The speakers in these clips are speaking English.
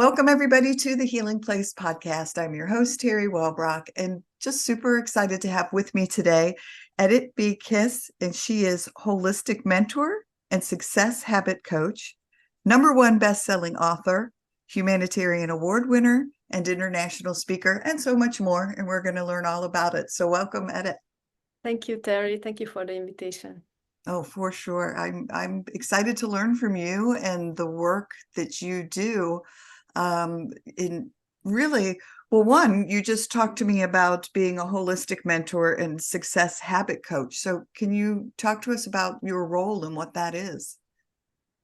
Welcome, everybody, to the Healing Place podcast. I'm your host, Teri Wellbrock, and just super excited to have with me today Edith B. Kiss, and she is holistic mentor and success habit coach, #1 best-selling author, Humanitarian Award winner, and international speaker, and so much more. And we're going to learn all about it. So welcome, Edith. Thank you, Teri. Thank you for the invitation. Oh, for sure. I'm excited to learn from you and the work that you do. In really, well, one, you just talked to me about being a holistic mentor and success habit coach. So can you talk to us about your role and what that is?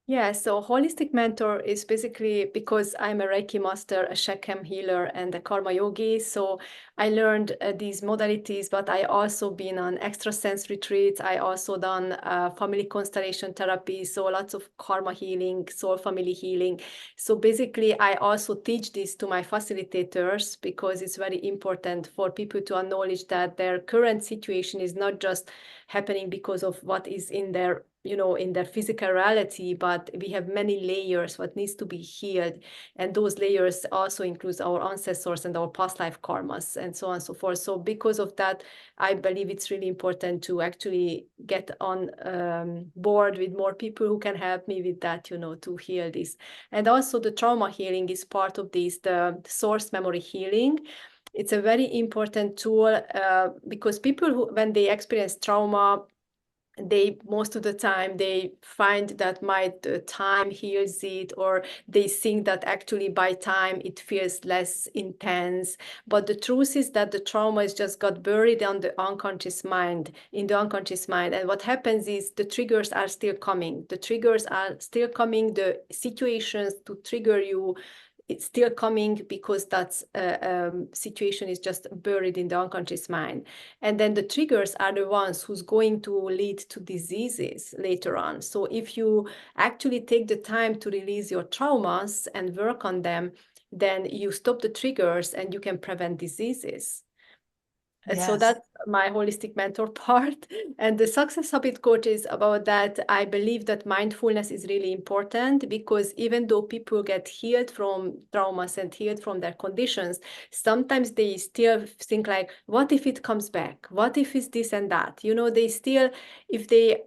Yeah, so holistic mentor is basically because I'm a Reiki master, a Shakam healer, and a karma yogi. So I learned these modalities, but I also been on extrasense retreats. I also done family constellation therapy, so lots of karma healing, soul family healing. So basically, I also teach this to my facilitators because it's very important for people to acknowledge that their current situation is not just happening because of what is in their in their physical reality, but we have many layers what needs to be healed, and those layers also includes our ancestors and our past life karmas and so on and so forth. So because of that, I believe it's really important to actually get on board with more people who can help me with that, to heal this. And also the trauma healing is part of this, the source memory healing. It's a very important tool because people when they experience trauma, they most of the time they find that time heals it, or they think that actually by time it feels less intense. But the truth is that the trauma is just got buried on the unconscious mind, in the unconscious mind. And what happens is the triggers are still coming. The triggers are still coming. The situations to trigger you, it's still coming because that situation is just buried in the unconscious mind. And then the triggers are the ones who's going to lead to diseases later on. So if you actually take the time to release your traumas and work on them, then you stop the triggers and you can prevent diseases. And so Yes. that's my holistic mentor part. And the success habit coach is about that. I believe that mindfulness is really important because even though people get healed from traumas and healed from their conditions, sometimes they still think like, what if it comes back? What if it's this and that? They still, if they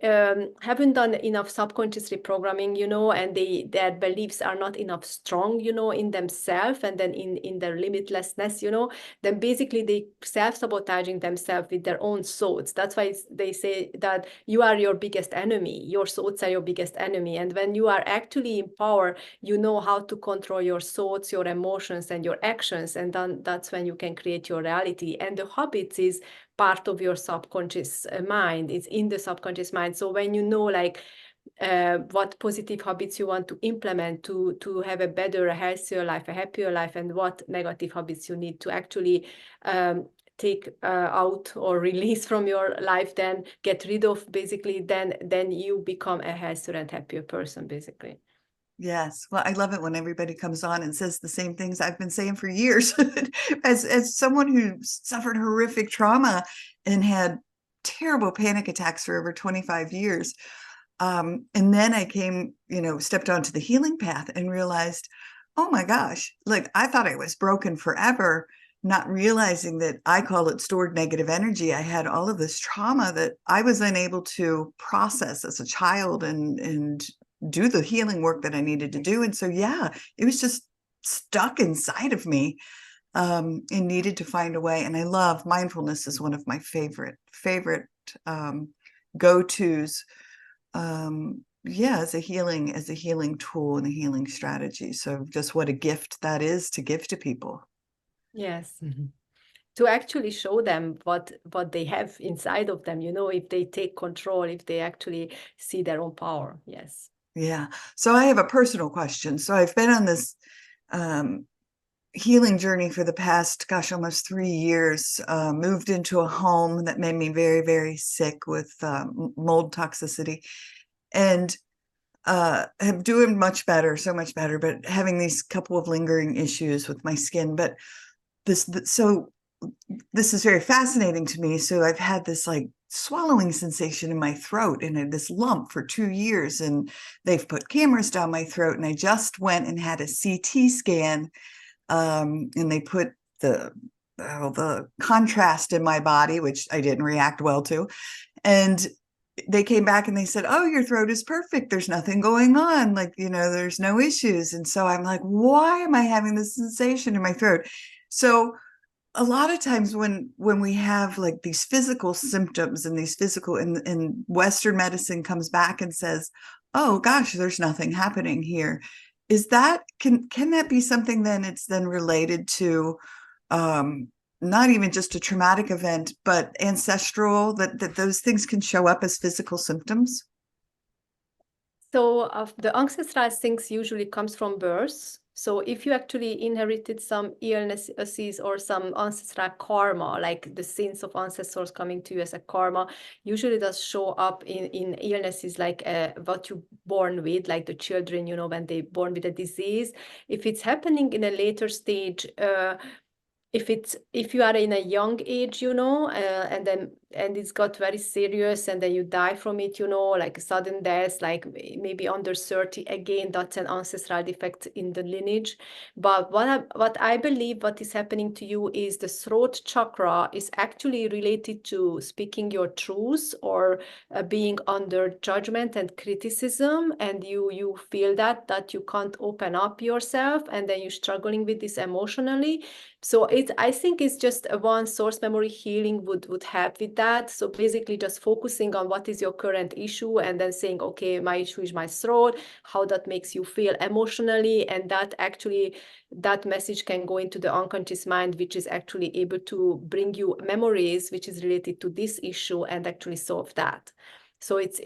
haven't done enough subconscious reprogramming, and their beliefs are not enough strong, in themselves, and then in their limitlessness, then basically they self-sabotaging themselves with their own thoughts. That's why they say that you are your biggest enemy. Your thoughts are your biggest enemy. And when you are actually in power, you know how to control your thoughts, your emotions, and your actions. And then that's when you can create your reality. And the habits is part of your subconscious mind. It's in the subconscious mind. So when you know, like, what positive habits you want to implement to have a better, a healthier life, a happier life, and what negative habits you need to actually take out or release from your life, then get rid of, basically, then you become a healthier and happier person, basically. Yes. Well, I love it when everybody comes on and says the same things I've been saying for years. As someone who suffered horrific trauma and had terrible panic attacks for over 25 years. And then I stepped onto the healing path and realized, oh my gosh, like I thought I was broken forever, not realizing that I call it stored negative energy. I had all of this trauma that I was unable to process as a child and do the healing work that I needed to do. And so, yeah, it was just stuck inside of me, and needed to find a way. And I love mindfulness is one of my favorite go-tos. As a healing tool and a healing strategy. So just what a gift that is to give to people. Yes. Mm-hmm. To actually show them what they have inside of them, if they take control, if they actually see their own power. Yes. Yeah. So I have a personal question. So I've been on this healing journey for the past, almost 3 years. Moved into a home that made me very, very sick with mold toxicity, and am doing much better, so much better, but having these couple of lingering issues with my skin. But this is very fascinating to me. So I've had this like swallowing sensation in my throat and this lump for 2 years. And they've put cameras down my throat. And I just went and had a CT scan, and they put the contrast in my body, which I didn't react well to. And they came back and they said, "Oh, your throat is perfect. There's nothing going on. Like, there's no issues." And so I'm like, why am I having this sensation in my throat? So a lot of times when we have like these physical symptoms and these physical and Western medicine comes back and says, "Oh gosh, there's nothing happening here." Is that can that be something then it's then related to um not even just a traumatic event, but ancestral, that those things can show up as physical symptoms? So the ancestral things usually comes from birth. So if you actually inherited some illnesses or some ancestral karma, like the sins of ancestors coming to you as a karma, usually does show up in illnesses like what you born with, like the children, when they born with a disease. If it's happening in a later stage, if you are in a young age, and it's got very serious and then you die from it, like a sudden death, like maybe under 30, again, that's an ancestral defect in the lineage. But what I believe what is happening to you is the throat chakra is actually related to speaking your truth, or being under judgment and criticism, and you feel that you can't open up yourself, and then you're struggling with this emotionally. So I think it's just a one source memory healing would help with that. So basically just focusing on what is your current issue, and then saying, okay, my issue is my throat, how that makes you feel emotionally. And that message can go into the unconscious mind, which is actually able to bring you memories, which is related to this issue, and actually solve that. So it's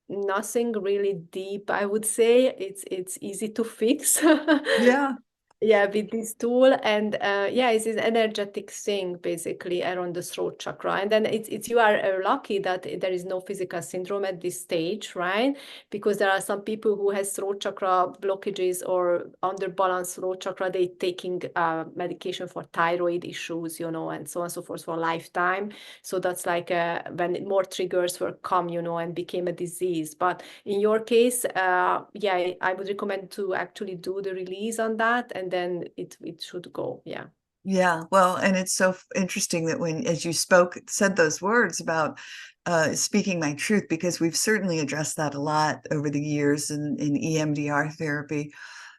nothing really deep, I would say. It's easy to fix. Yeah. Yeah, with this tool. And yeah, it's an energetic thing basically around the throat chakra. And then it's you are lucky that there is no physical syndrome at this stage, right? Because there are some people who has throat chakra blockages or underbalanced throat chakra. They taking medication for thyroid issues, and so on and so forth for a lifetime. So that's like when more triggers were come, and became a disease. But in your case, yeah, I would recommend to actually do the release on that, and then it should go. Yeah. Yeah, well, and it's so interesting that when, as you said those words about speaking my truth, because we've certainly addressed that a lot over the years in EMDR therapy.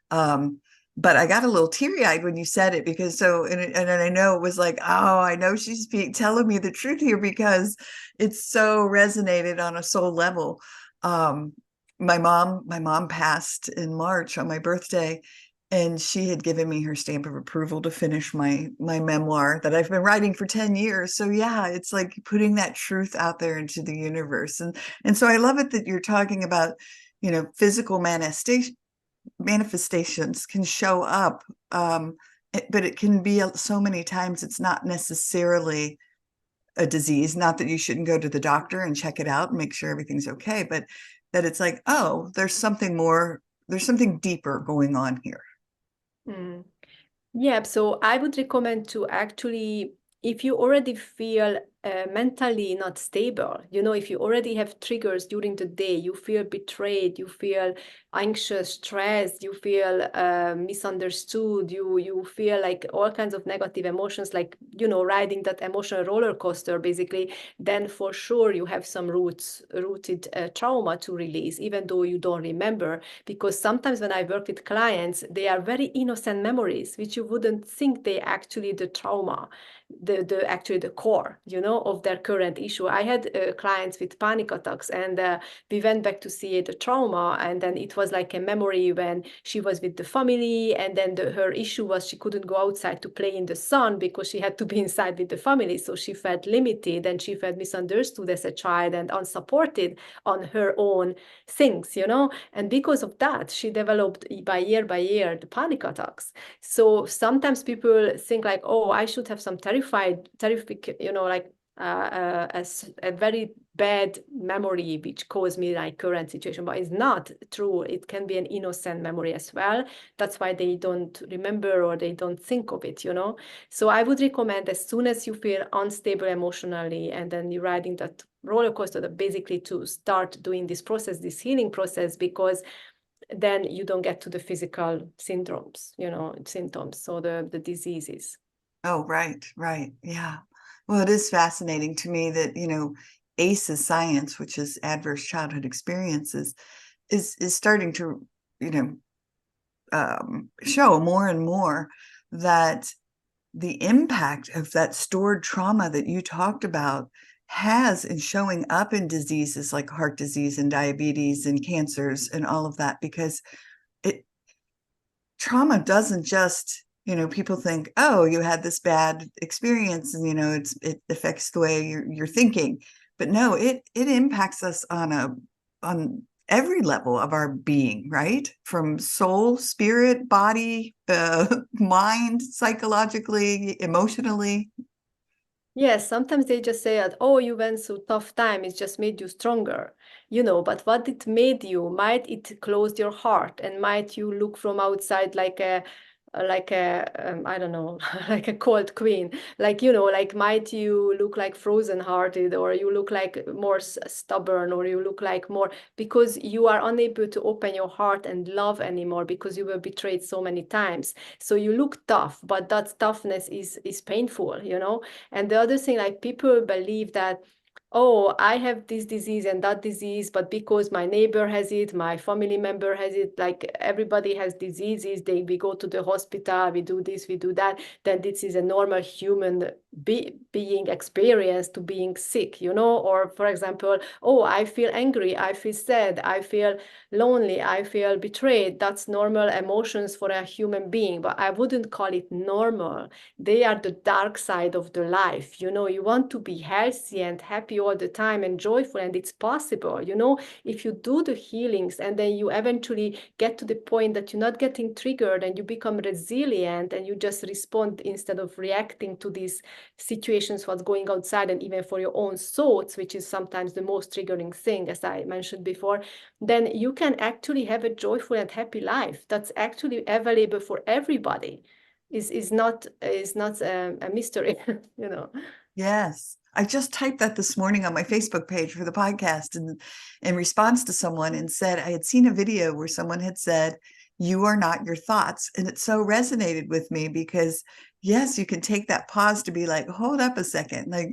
Um, but I got a little teary-eyed when you said it, because and I know it was like, oh, I know she's telling me the truth here, because it's so resonated on a soul level. Um, my mom passed in March on my birthday, and she had given me her stamp of approval to finish my memoir that I've been writing for 10 years. So yeah, it's like putting that truth out there into the universe. And so I love it that you're talking about, physical manifestations can show up, but it can be so many times it's not necessarily a disease. Not that you shouldn't go to the doctor and check it out and make sure everything's okay, but that it's like, oh, there's something more, there's something deeper going on here. Mm. Yeah, so I would recommend to actually, if you already feel mentally not stable, if you already have triggers during the day, you feel betrayed, you feel anxious, stressed, you feel misunderstood, you feel like all kinds of negative emotions, like, riding that emotional roller coaster, basically, then for sure you have some rooted trauma to release, even though you don't remember. Because sometimes when I work with clients, they are very innocent memories, which you wouldn't think they actually the trauma, actually the core, of their current issue. I had clients with panic attacks, and we went back to see the trauma, and then it was like a memory when she was with the family, and then her issue was she couldn't go outside to play in the sun because she had to be inside with the family. So she felt limited, and she felt misunderstood as a child and unsupported on her own things, and because of that, she developed by year the panic attacks. So sometimes people think like, oh, I should have some terrific, like a very bad memory which caused me my current situation, but it's not true. It can be an innocent memory as well. That's why they don't remember or they don't think of it, you know. So I would recommend, as soon as you feel unstable emotionally and then you're riding that roller coaster, that basically to start doing this process, this healing process, because then you don't get to the physical syndromes, you know, symptoms, so the diseases. Oh, right, right. Yeah. Well, it is fascinating to me that, ACEs science, which is adverse childhood experiences, is starting to, you know, show more and more that the impact of that stored trauma that you talked about has in showing up in diseases like heart disease and diabetes and cancers and all of that, because it trauma doesn't just, people think, oh, you had this bad experience and it affects the way you're thinking. But no, it impacts us on every level of our being, right? From soul, spirit, body, mind, psychologically, emotionally. Yes, sometimes they just say that, oh, you went through tough time, it just made you stronger, you know, but what it made you, might it closed your heart, and might you look from outside like a I don't know, like a cold queen, like, you know, like might you look like frozen hearted, or you look like more stubborn, or you look like more, because you are unable to open your heart and love anymore because you were betrayed so many times. So you look tough, but that toughness is painful, you know. And the other thing, like people believe that, oh, I have this disease and that disease, but because my neighbor has it, my family member has it, like everybody has diseases, we go to the hospital, we do this, we do that, then this is a normal human being experience to being sick, you know. Or for example, oh, I feel angry, I feel sad, I feel lonely, I feel betrayed. That's normal emotions for a human being, but I wouldn't call it normal. They are the dark side of the life, you know. You want to be healthy and happy all the time and joyful, and it's possible, you know, if you do the healings, and then you eventually get to the point that you're not getting triggered and you become resilient and you just respond instead of reacting to these situations, what's going outside, and even for your own thoughts, which is sometimes the most triggering thing, as I mentioned before. Then you can actually have a joyful and happy life that's actually available for everybody. Is not a mystery, you know. Yes. I just typed that this morning on my Facebook page for the podcast, and in response to someone, and said I had seen a video where someone had said, "You are not your thoughts." And it so resonated with me because, yes, you can take that pause to be like, hold up a second. Like,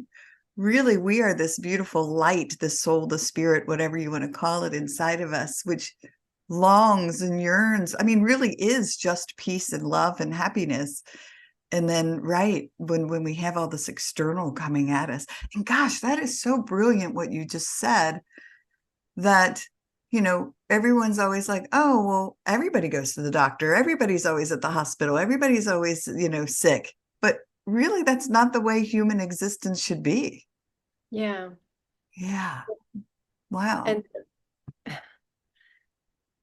really, we are this beautiful light, the soul, the spirit, whatever you want to call it, inside of us, which longs and yearns. I mean, really is just peace and love and happiness. And then, right, when we have all this external coming at us, and gosh, that is so brilliant what you just said, that, everyone's always like, oh, well, everybody goes to the doctor, everybody's always at the hospital, everybody's always, sick. But really, that's not the way human existence should be. Yeah. Yeah. Wow. And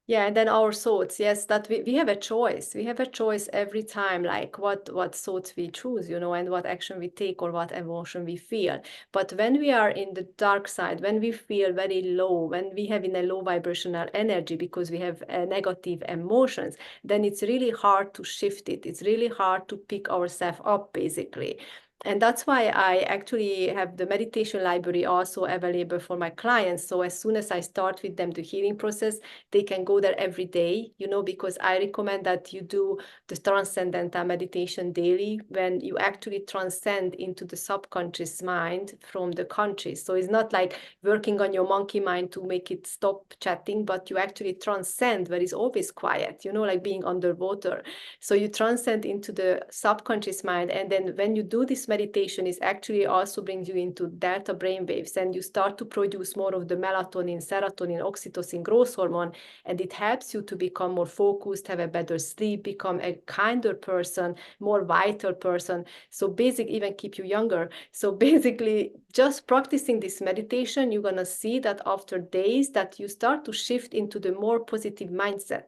yeah, and then our thoughts, yes, that we have a choice. We have a choice every time, like what thoughts we choose, you know, and what action we take or what emotion we feel. But when we are in the dark side, when we feel very low, when we have in a low vibrational energy because we have negative emotions, then it's really hard to shift it. It's really hard to pick ourselves up, basically. And that's why I actually have the meditation library also available for my clients. So as soon as I start with them the healing process, they can go there every day, you know, because I recommend that you do the transcendental meditation daily, when you actually transcend into the subconscious mind from the conscious. So it's not like working on your monkey mind to make it stop chatting, but you actually transcend where it's always quiet, you know, like being underwater. So you transcend into the subconscious mind. And then when you do this meditation, it actually also brings you into delta brain waves, and you start to produce more of the melatonin, serotonin, oxytocin, growth hormone, and it helps you to become more focused, have a better sleep, become a kinder person, more vital person. So even keep you younger. So basically, just practicing this meditation, you're gonna see that after days that you start to shift into the more positive mindset.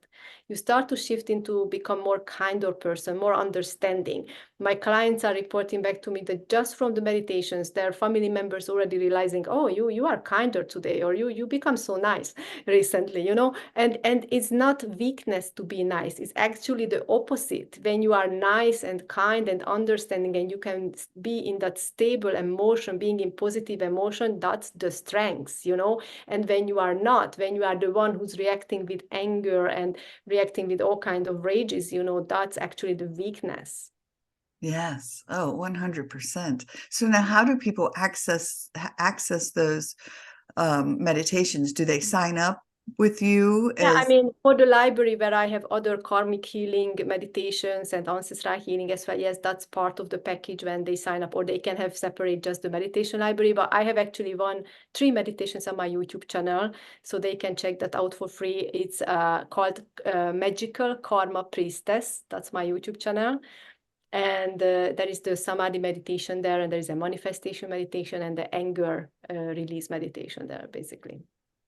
you start to shift into become more kinder person, more understanding. My clients are reporting back to me that just from the meditations, their family members already realizing, oh, you are kinder today, or you become so nice recently, and it's not weakness to be nice. It's actually the opposite. When you are nice and kind and understanding, and you can be in that stable emotion, being in positive emotion, that's the strengths. And when you are not, when you are the one who's reacting with anger and reacting with all kind of rages, that's actually the weakness. Yes. Oh, 100%. So now how do people access those meditations? Do they sign up with you Yeah, I as mean, for the library where I have other karmic healing meditations and ancestral healing as well, yes, that's part of the package when they sign up, or they can have separate just the meditation library. But I have actually three meditations on my YouTube channel, so they can check that out for free. It's called Magical Karma Priestess. That's my YouTube channel. And there is the samadhi meditation there, and there is a manifestation meditation and the anger release meditation there, basically.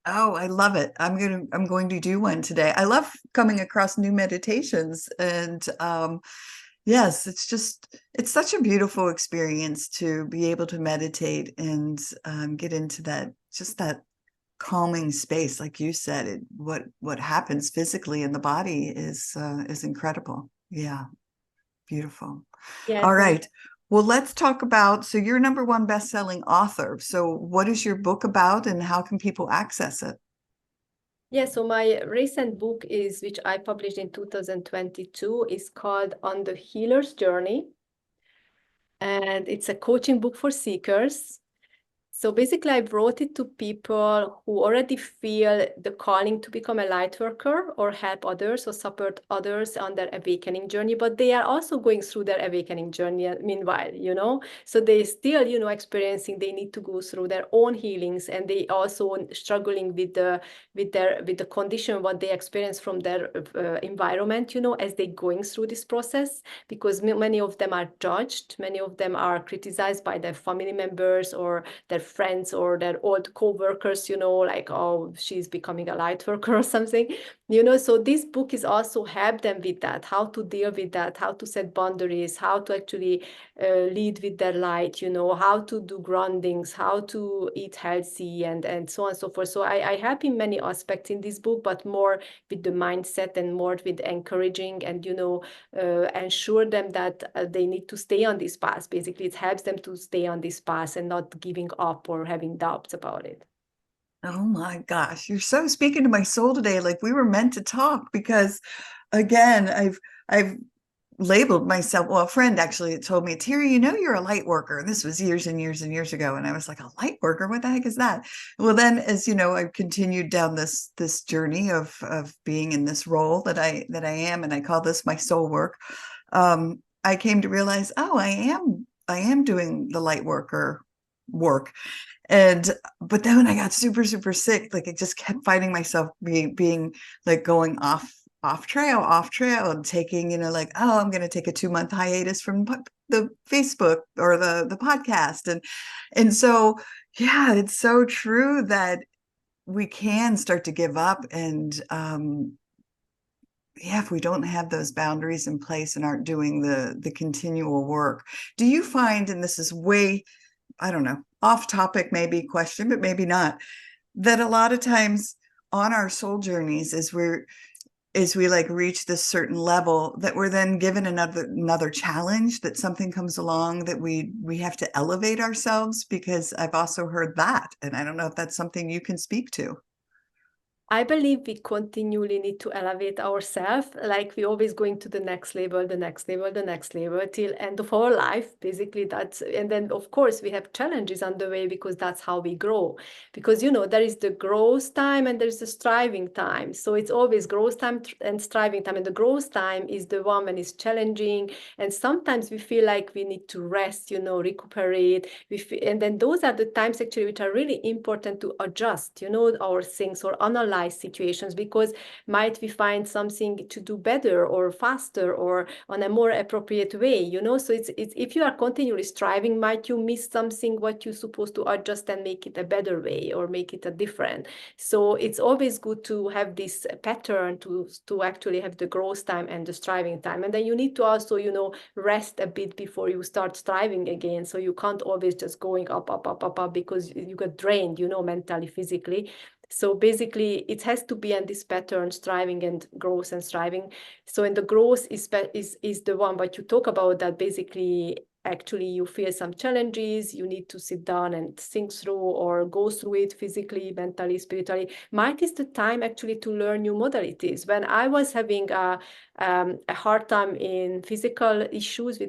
Oh, I love it. I'm going to do one today. I love coming across new meditations and yes, it's such a beautiful experience to be able to meditate and get into that calming space. Like you said, what happens physically in the body is incredible. Yeah, beautiful. All Yes, and right. Well, let's talk about, so you're number one best-selling author. So what is your book about and how can people access it? yeah, so my recent book which I published in 2022, is called On the Healer's Journey. And it's a coaching book for seekers. So basically, I brought it to people who already feel the calling to become a light worker or help others or support others on their awakening journey, but they are also going through their awakening journey meanwhile. So they still, experiencing they need to go through their own healings, and they also struggling with the condition what they experience from their environment, as they going through this process, because many of them are judged, many of them are criticized by their family members or their friends or their old co-workers, like, oh, she's becoming a light worker or something, so this book is also help them with that, how to deal with that, how to set boundaries, how to actually lead with their light, how to do groundings, how to eat healthy, and so on and so forth. So I help in many aspects in this book, but more with the mindset and more with encouraging and, ensure them that they need to stay on this path. Basically, it helps them to stay on this path and not giving up or having doubts about it. Oh my gosh, you're so speaking to my soul today. Like we were meant to talk because again, I've labeled myself, well, a friend actually told me, Teri, you're a light worker. And this was years and years and years ago. And I was like, a light worker? What the heck is that? Well, then as you know, I've continued down this journey of being in this role that I am, and I call this my soul work. I came to realize, oh, I am doing the light worker work. And but then when I got super, super sick, like I just kept finding myself being like going off trail and taking, like, oh, I'm going to take a 2-month hiatus from the Facebook or the podcast. And so, yeah, it's so true that we can start to give up. And yeah, if we don't have those boundaries in place and aren't doing the continual work, do you find, and this is way, I don't know, off topic, maybe question, but maybe not, that a lot of times on our soul journeys, as we like reach this certain level, that we're then given another challenge, that something comes along that we have to elevate ourselves? Because I've also heard that, and I don't know if that's something you can speak to. I believe we continually need to elevate ourselves, like we always going to the next level, the next level, the next level till end of our life. Basically, and then of course we have challenges on the way, because that's how we grow. Because there is the growth time and there's the striving time. So it's always growth time and striving time. And the growth time is the one when it's challenging. And sometimes we feel like we need to rest, recuperate. And then those are the times actually which are really important to adjust, our things or analyze analyze situations, because might we find something to do better or faster or on a more appropriate way, you know? So it's if you are continually striving, might you miss something what you're supposed to adjust and make it a better way or make it a different. So it's always good to have this pattern to actually have the growth time and the striving time. And then you need to also, you know, rest a bit before you start striving again. So you can't always just going up because you get drained, you know, mentally, physically. So basically it has to be in this pattern, striving and growth and striving. So in the growth is the one what you talk about, that basically actually you feel some challenges, you need to sit down and think through or go through it physically, mentally, spiritually. Might is the time actually to learn new modalities. When I was having a hard time in physical issues,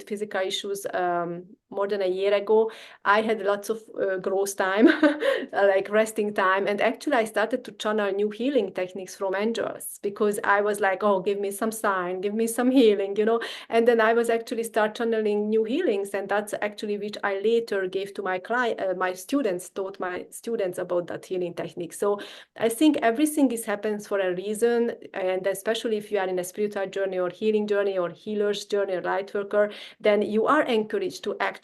more than a year ago, I had lots of growth time, like resting time. And actually I started to channel new healing techniques from angels, because I was like, oh, give me some sign, give me some healing, you know. And then I was actually start channeling new healings, and that's actually which I later gave to my my students, taught my students about that healing technique. So I think everything happens for a reason, and especially if you are in a spiritual journey or healing journey or healer's journey or light worker, then you are encouraged to actually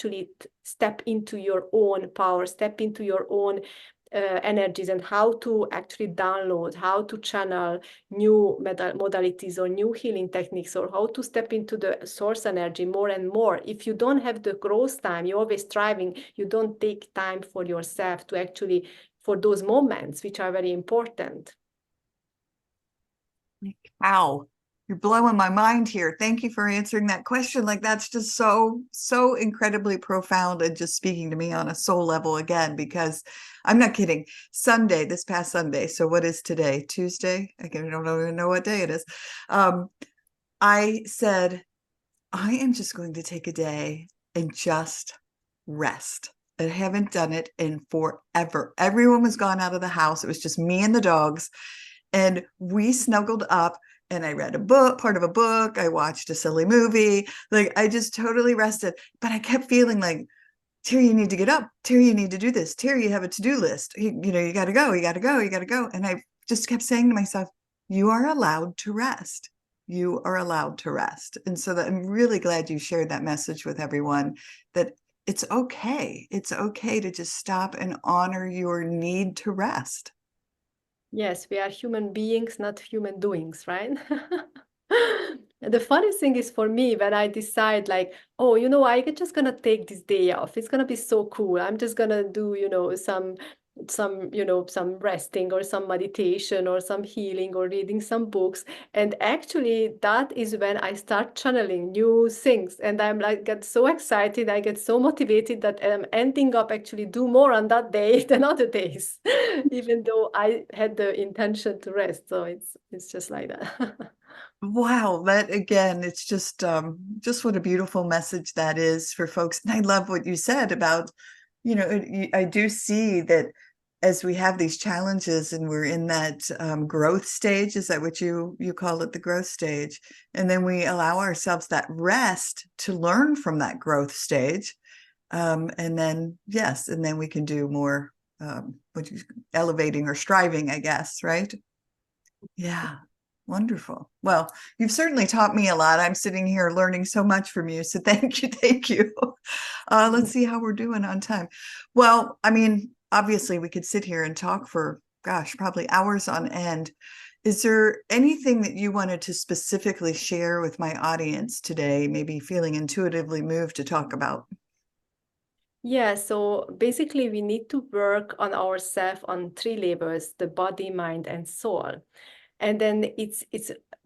step into your own power, step into your own energies, and how to actually download, how to channel new modalities or new healing techniques, or how to step into the source energy more and more. If you don't have the growth time, you're always striving, you don't take time for yourself to actually, for those moments which are very important. Wow, you're blowing my mind here. Thank you for answering that question. Like, that's just so incredibly profound and just speaking to me on a soul level again, because I'm not kidding. Sunday, this past Sunday. So what is today? Tuesday? I don't even know what day it is. I said, I am just going to take a day and just rest. I haven't done it in forever. Everyone was gone out of the house. It was just me and the dogs. And we snuggled up, and I read a book, part of a book. I watched a silly movie. Like, I just totally rested. But I kept feeling like, Teri, you need to get up. Teri, you need to do this. Teri, you have a to-do list. You know, you got to go, you got to go, you got to go. And I just kept saying to myself, you are allowed to rest. You are allowed to rest. And so that I'm really glad you shared that message with everyone, that it's okay. It's okay to just stop and honor your need to rest. Yes, we are human beings, not human doings, right? The funny thing is for me, when I decide like, oh, you know, I'm just gonna take this day off. It's gonna be so cool. I'm just gonna do, you know, some resting or some meditation or some healing or reading some books. And actually that is when I start channeling new things, and I'm like get so excited, I get so motivated that I'm ending up actually do more on that day than other days, even though I had the intention to rest. So it's just like that. Wow, that again, it's just what a beautiful message that is for folks. And I love what you said about, you know, I do see that as we have these challenges and we're in that growth stage, is that what you call it, the growth stage? And then we allow ourselves that rest to learn from that growth stage. And then, yes, and then we can do more elevating or striving, I guess, right? Yeah. Wonderful. Well, you've certainly taught me a lot. I'm sitting here learning so much from you. So thank you. Thank you. Let's see how we're doing on time. Well, I mean, obviously we could sit here and talk for, gosh, probably hours on end. Is there anything that you wanted to specifically share with my audience today, maybe feeling intuitively moved to talk about? Yeah, so basically we need to work on ourselves on three levels: the body, mind, and soul. And then it's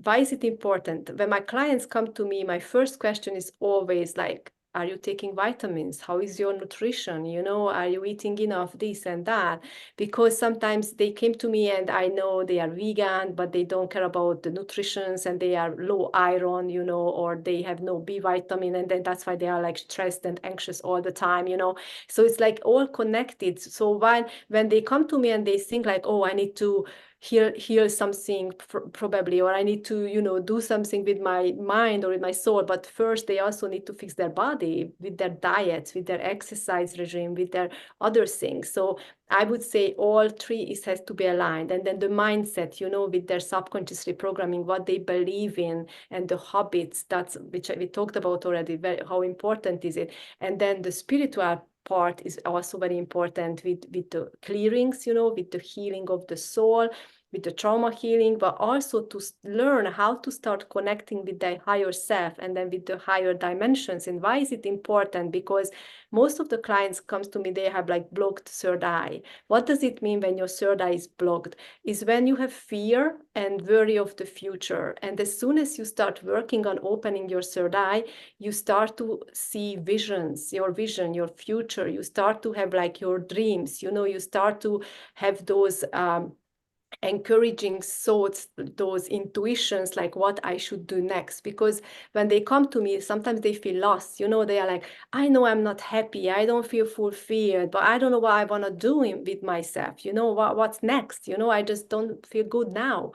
why is it important? When my clients come to me, my first question is always like, are you taking vitamins? How is your nutrition? You know, are you eating enough this and that? Because sometimes they came to me and I know they are vegan, but they don't care about the nutritions and they are low iron, you know, or they have no B vitamin. And then that's why they are like stressed and anxious all the time, you know. So it's like all connected. So when they come to me and they think like, oh, I need to heal something probably, or I need to, you know, do something with my mind or with my soul. But first, they also need to fix their body with their diets, with their exercise regime, with their other things. So I would say all three has to be aligned. And then the mindset, you know, with their subconscious reprogramming, what they believe in, and the habits, that's which we talked about already, how important is it. And then the spiritual part is also very important with the clearings, you know, with the healing of the soul, with the trauma healing, but also to learn how to start connecting with the higher self and then with the higher dimensions. And why is it important? Because most of the clients comes to me, they have like blocked third eye. What does it mean when your third eye is blocked? Is when you have fear and worry of the future. And as soon as you start working on opening your third eye, you start to see visions, your vision, your future. You start to have like your dreams, you know, you start to have those encouraging thoughts, those intuitions, like what I should do next. Because when they come to me, sometimes they feel lost, you know, they are like, I know I'm not happy, I don't feel fulfilled, but I don't know what I want to do with myself, you know, what's next, you know, I just don't feel good now.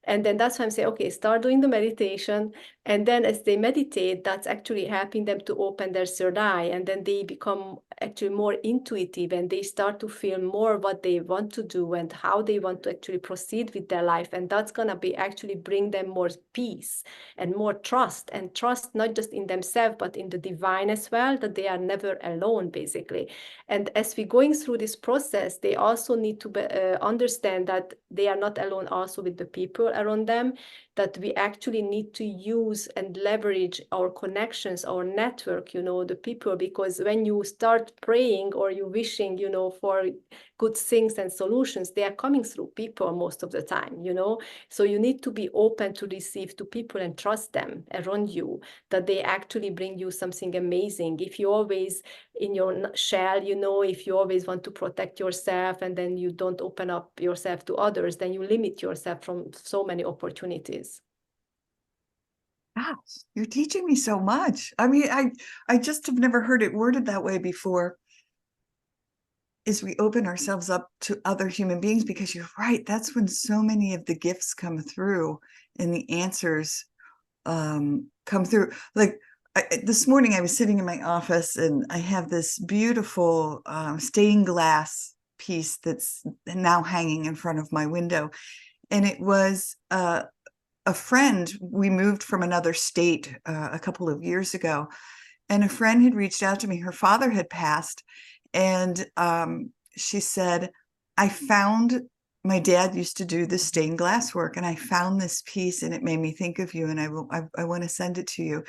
And then that's why I'm saying, okay, start doing the meditation. And then as they meditate, that's actually helping them to open their third eye. And then they become actually more intuitive, and they start to feel more what they want to do and how they want to actually proceed with their life. And that's going to be actually bring them more peace and more trust, and trust not just in themselves, but in the divine as well, that they are never alone, basically. And as we're going through this process, they also need to understand that they are not alone also with the people around them, that we actually need to use and leverage our connections, our network, you know, the people, because when you start praying or you wishing, you know, for good things and solutions, they are coming through people most of the time, you know. So you need to be open to receive to people and trust them around you, that they actually bring you something amazing. If you always in your shell, you know, if you always want to protect yourself and then you don't open up yourself to others, then you limit yourself from so many opportunities. Gosh, you're teaching me so much. I mean, I just have never heard it worded that way before. Is we open ourselves up to other human beings, because you're right. That's when so many of the gifts come through and the answers come through. Like this morning, I was sitting in my office and I have this beautiful stained glass piece that's now hanging in front of my window. And it was a friend. We moved from another state a couple of years ago, and a friend had reached out to me. Her father had passed, and she said, I found, my dad used to do this stained glass work, and I found this piece and it made me think of you, and I want to send it to you.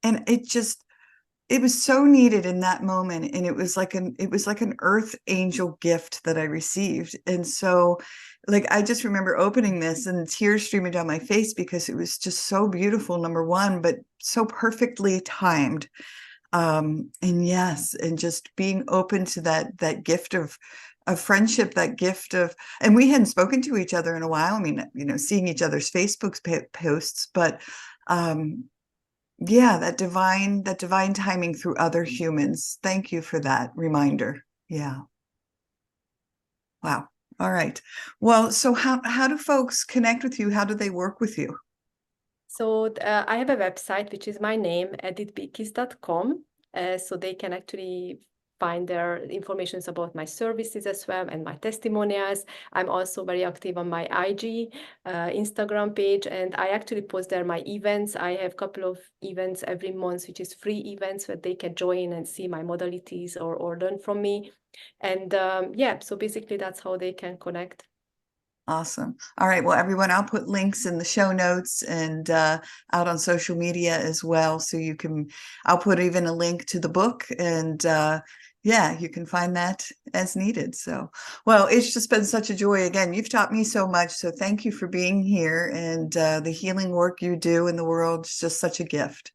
And it was so needed in that moment. And it was like an earth angel gift that I received. And so like, I just remember opening this and tears streaming down my face, because it was just so beautiful, number one, but so perfectly timed. And yes, and just being open to that gift of friendship, that gift of, and we hadn't spoken to each other in a while. I mean, you know, seeing each other's Facebook posts, but yeah, that divine timing through other humans. Thank you for that reminder. Yeah. Wow. All right. Well, so how do folks connect with you? How do they work with you? So I have a website, which is my name, edithbikis.com. So they can actually find their information about my services as well and my testimonials. I'm also very active on my IG, Instagram page, and I actually post there my events. I have a couple of events every month, which is free events where they can join and see my modalities or learn from me. And yeah, so basically that's how they can connect. Awesome. All right. Well, everyone, I'll put links in the show notes and out on social media as well. So I'll put even a link to the book, and yeah, you can find that as needed. So, well, it's just been such a joy. Again, you've taught me so much. So thank you for being here, and the healing work you do in the world is just such a gift.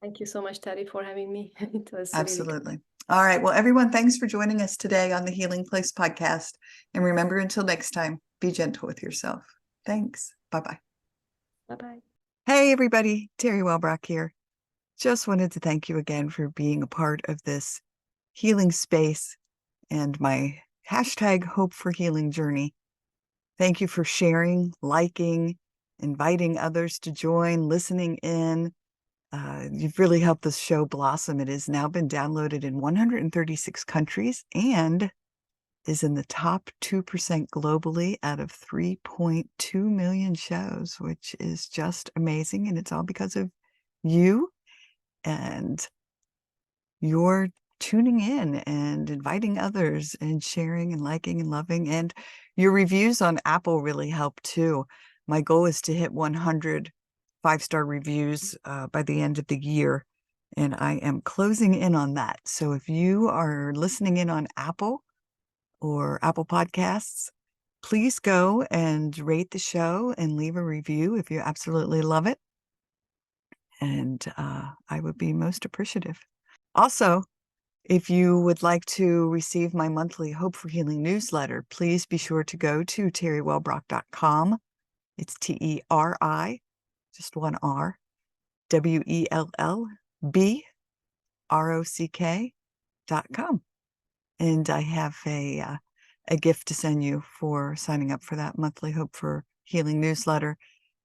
Thank you so much, Teri, for having me. It was really good. Absolutely. All right. Well, everyone, thanks for joining us today on the Healing Place podcast. And remember, until next time, be gentle with yourself. Thanks. Bye-bye. Bye-bye. Hey, everybody. Teri Wellbrock here. Just wanted to thank you again for being a part of this healing space and my hashtag Hope for Healing journey. Thank you for sharing, liking, inviting others to join, listening in. You've really helped this show blossom. It has now been downloaded in 136 countries and is in the top 2% globally out of 3.2 million shows, which is just amazing. And it's all because of you and your tuning in and inviting others and sharing and liking and loving. And your reviews on Apple really help too. My goal is to hit 100 5-star reviews by the end of the year. And I am closing in on that. So if you are listening in on Apple or Apple Podcasts, please go and rate the show and leave a review if you absolutely love it. And I would be most appreciative. Also, if you would like to receive my monthly Hope for Healing newsletter, please be sure to go to teriwellbrock.com. It's Teri, just one R, WELLBROCK.com. And I have a gift to send you for signing up for that monthly Hope for Healing newsletter.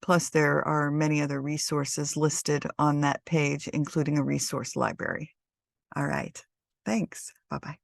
Plus, there are many other resources listed on that page, including a resource library. All right. Thanks. Bye-bye.